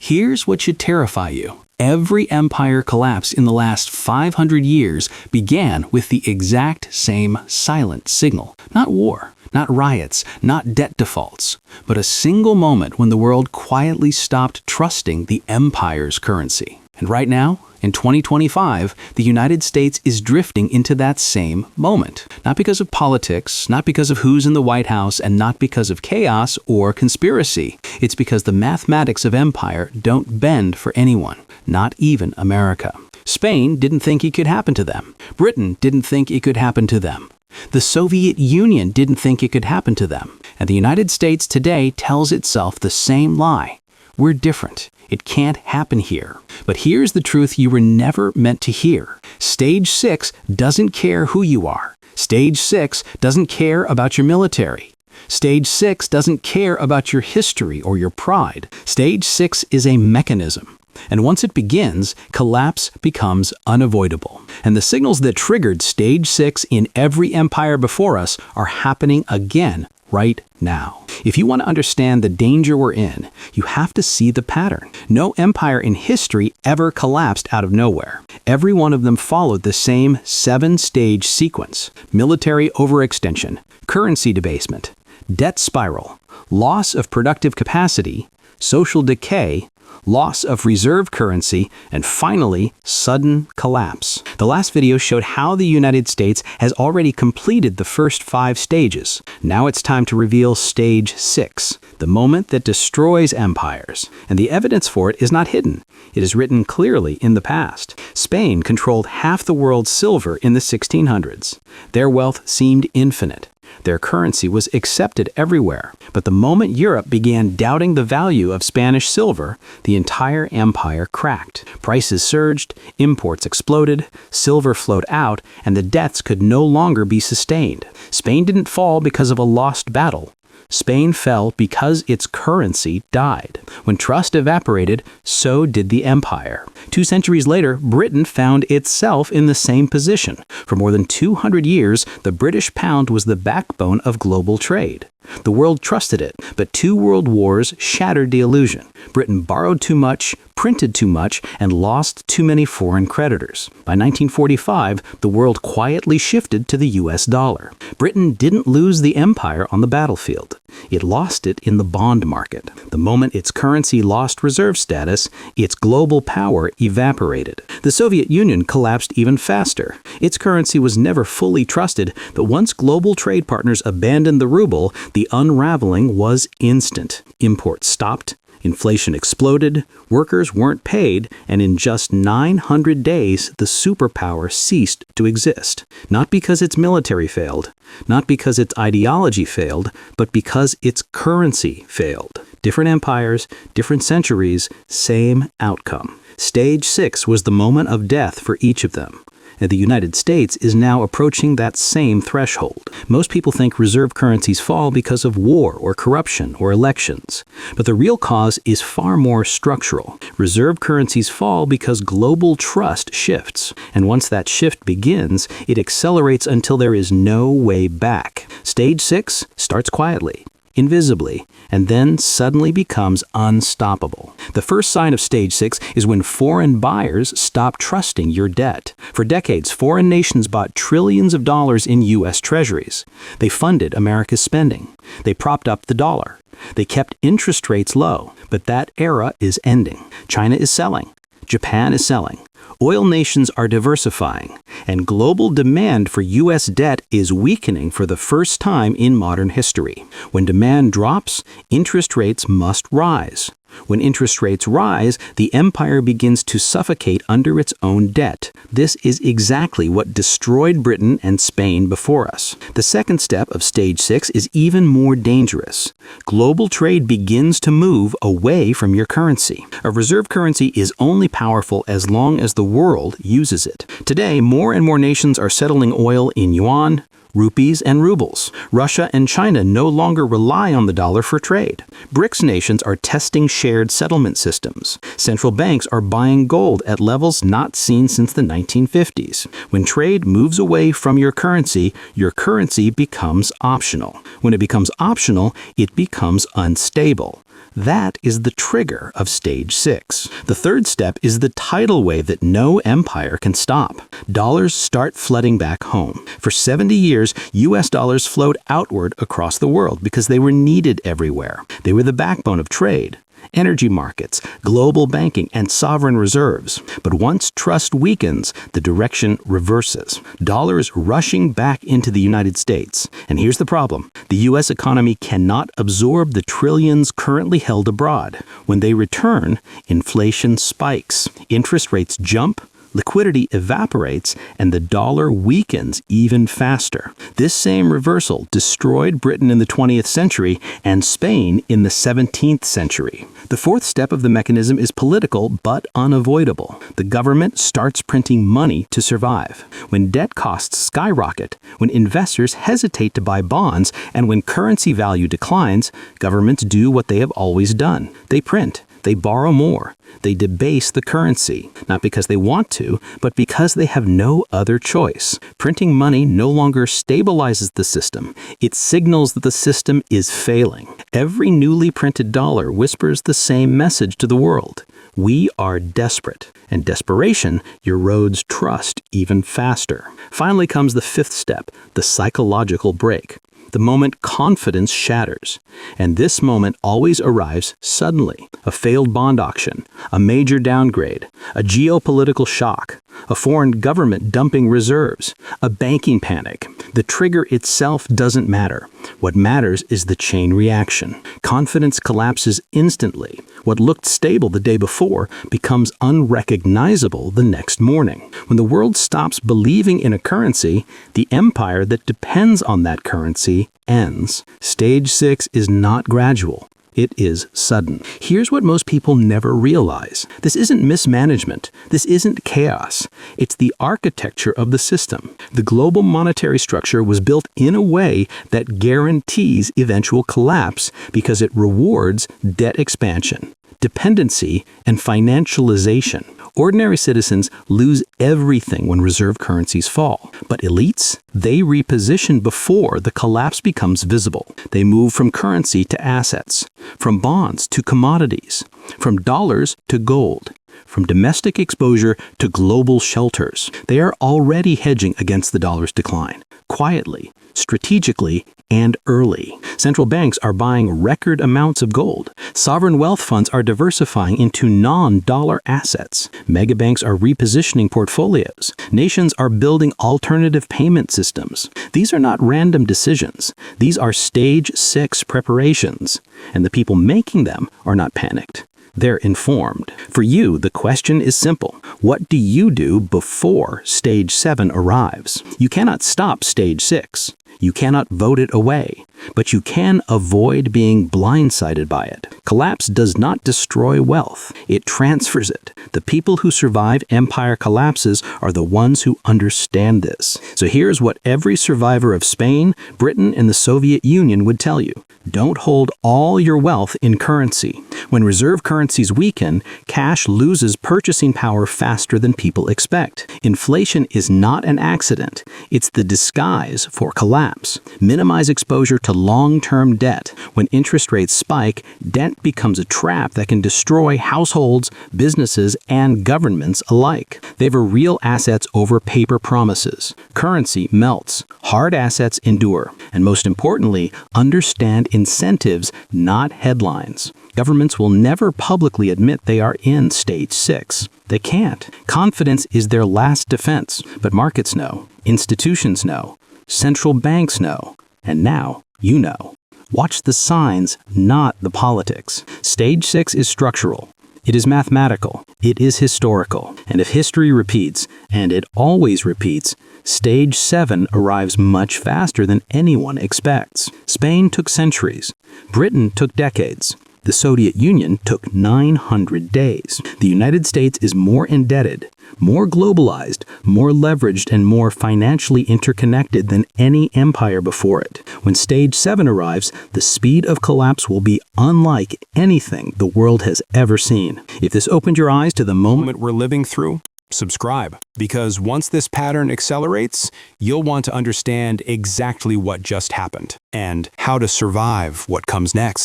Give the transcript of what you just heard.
Here's what should terrify you. Every empire collapse in the last 500 years began with the exact same silent signal. Not war, not riots, not debt defaults, but a single moment when the world quietly stopped trusting the empire's currency. And right now, in 2025, the United States is drifting into that same moment. Not because of politics, not because of who's in the White House, and not because of chaos or conspiracy. It's because the mathematics of empire don't bend for anyone, not even America. Spain didn't think it could happen to them. Britain didn't think it could happen to them. The Soviet Union didn't think it could happen to them. And the United States today tells itself the same lie. We're different. It can't happen here. But here's the truth you were never meant to hear. Stage 6 doesn't care who you are. Stage 6 doesn't care about your military. Stage 6 doesn't care about your history or your pride. Stage 6 is a mechanism. And once it begins, collapse becomes unavoidable. And the signals that triggered Stage 6 in every empire before us are happening again right now. If you want to understand the danger we're in, you have to see the pattern. No empire in history ever collapsed out of nowhere. Every one of them followed the same 7-stage sequence: military overextension, currency debasement, debt spiral, loss of productive capacity, social decay, loss of reserve currency, and finally, sudden collapse. The last video showed how the United States has already completed the first 5 stages. Now it's time to reveal Stage 6, the moment that destroys empires. And the evidence for it is not hidden. It is written clearly in the past. Spain controlled half the world's silver in the 1600s. Their wealth seemed infinite. Their currency was accepted everywhere. But the moment Europe began doubting the value of Spanish silver, the entire empire cracked. Prices surged, imports exploded, silver flowed out, and the debts could no longer be sustained. Spain didn't fall because of a lost battle. Spain fell because its currency died. When trust evaporated, so did the empire. 2 centuries later, Britain found itself in the same position. For more than 200 years, the British pound was the backbone of global trade. The world trusted it, but 2 world wars shattered the illusion. Britain borrowed too much, printed too much, and lost too many foreign creditors. By 1945, the world quietly shifted to the US dollar. Britain didn't lose the empire on the battlefield. It lost it in the bond market. The moment its currency lost reserve status, its global power evaporated. The Soviet Union collapsed even faster. Its currency was never fully trusted, but once global trade partners abandoned the ruble, the unraveling was instant. Imports stopped, inflation exploded, workers weren't paid, and in just 900 days, the superpower ceased to exist. Not because its military failed, not because its ideology failed, but because its currency failed. Different empires, different centuries, same outcome. Stage 6 was the moment of death for each of them. And the United States is now approaching that same threshold. Most people think reserve currencies fall because of war or corruption or elections. But the real cause is far more structural. Reserve currencies fall because global trust shifts. And once that shift begins, it accelerates until there is no way back. Stage 6 starts quietly, invisibly, and then suddenly becomes unstoppable. The first sign of Stage 6 is when foreign buyers stop trusting your debt. For decades, foreign nations bought trillions of dollars in U.S. treasuries. They funded America's spending. They propped up the dollar. They kept interest rates low. But that era is ending. China is selling. Japan is selling. Oil nations are diversifying, and global demand for U.S. debt is weakening for the first time in modern history. When demand drops, interest rates must rise. When interest rates rise, the empire begins to suffocate under its own debt. This is exactly what destroyed Britain and Spain before us. The second step of Stage 6 is even more dangerous. Global trade begins to move away from your currency. A reserve currency is only powerful as long as the world uses it. Today, more and more nations are settling oil in yuan, rupees, and rubles. Russia and China no longer rely on the dollar for trade. BRICS nations are testing shared settlement systems. Central banks are buying gold at levels not seen since the 1950s. When trade moves away from your currency becomes optional. When it becomes optional, it becomes unstable. That is the trigger of stage 6. The third step is the tidal wave that no empire can stop. Dollars start flooding back home. For 70 years, US dollars flowed outward across the world because they were needed everywhere. They were the backbone of trade, energy markets, global banking, and sovereign reserves. But once trust weakens, the direction reverses. Dollars rushing back into the United States. And here's the problem. The U.S. economy cannot absorb the trillions currently held abroad. When they return, inflation spikes, interest rates jump, liquidity evaporates, and the dollar weakens even faster. This same reversal destroyed Britain in the 20th century and Spain in the 17th century. The fourth step of the mechanism is political but unavoidable. The government starts printing money to survive. When debt costs skyrocket, when investors hesitate to buy bonds, and when currency value declines, governments do what they have always done. They print. They borrow more. They debase the currency, not because they want to, but because they have no other choice. Printing money no longer stabilizes the system. It signals that the system is failing. Every newly printed dollar whispers the same message to the world. We are desperate, and desperation erodes trust even faster. Finally comes the fifth step, the psychological break. The moment confidence shatters. And this moment always arrives suddenly. A failed bond auction, a major downgrade, a geopolitical shock, a foreign government dumping reserves, a banking panic. The trigger itself doesn't matter. What matters is the chain reaction. Confidence collapses instantly. What looked stable the day before becomes unrecognizable the next morning. When the world stops believing in a currency, the empire that depends on that currency ends. Stage 6 is not gradual. It is sudden. Here's what most people never realize. This isn't mismanagement. This isn't chaos. It's the architecture of the system. The global monetary structure was built in a way that guarantees eventual collapse because it rewards debt expansion, dependency, and financialization. Ordinary citizens lose everything when reserve currencies fall. But elites, they reposition before the collapse becomes visible. They move from currency to assets, from bonds to commodities, from dollars to gold, from domestic exposure to global shelters. They are already hedging against the dollar's decline, quietly, strategically, and early. Central banks are buying record amounts of gold. Sovereign wealth funds are diversifying into non-dollar assets. Megabanks are repositioning portfolios. Nations are building alternative payment systems. These are not random decisions. These are stage 6 preparations. And the people making them are not panicked. They're informed. For you, the question is simple. What do you do before stage 7 arrives? You cannot stop stage 6. You cannot vote it away, but you can avoid being blindsided by it. Collapse does not destroy wealth. It transfers it. The people who survive empire collapses are the ones who understand this. So here's what every survivor of Spain, Britain, and the Soviet Union would tell you. Don't hold all your wealth in currency. When reserve currencies weaken, cash loses purchasing power faster than people expect. Inflation is not an accident. It's the disguise for collapse. Minimize exposure to long-term debt. When interest rates spike, debt becomes a trap that can destroy households, businesses, and governments alike. Favor real assets over paper promises. Currency melts. Hard assets endure. And most importantly, understand incentives, not headlines. Governments will never publicly admit they are in stage 6. They can't. Confidence is their last defense. But markets know. Institutions know. Central banks know. And now you know. Watch the signs, not the politics. Stage 6 is structural. It is mathematical. It is historical. And if history repeats, and it always repeats, stage 7 arrives much faster than anyone expects. Spain took centuries. Britain took decades. The Soviet Union took 900 days. The United States is more indebted, more globalized, more leveraged, and more financially interconnected than any empire before it. When stage 7 arrives, the speed of collapse will be unlike anything the world has ever seen. If this opened your eyes to the moment we're living through, subscribe, because once this pattern accelerates, you'll want to understand exactly what just happened and how to survive what comes next.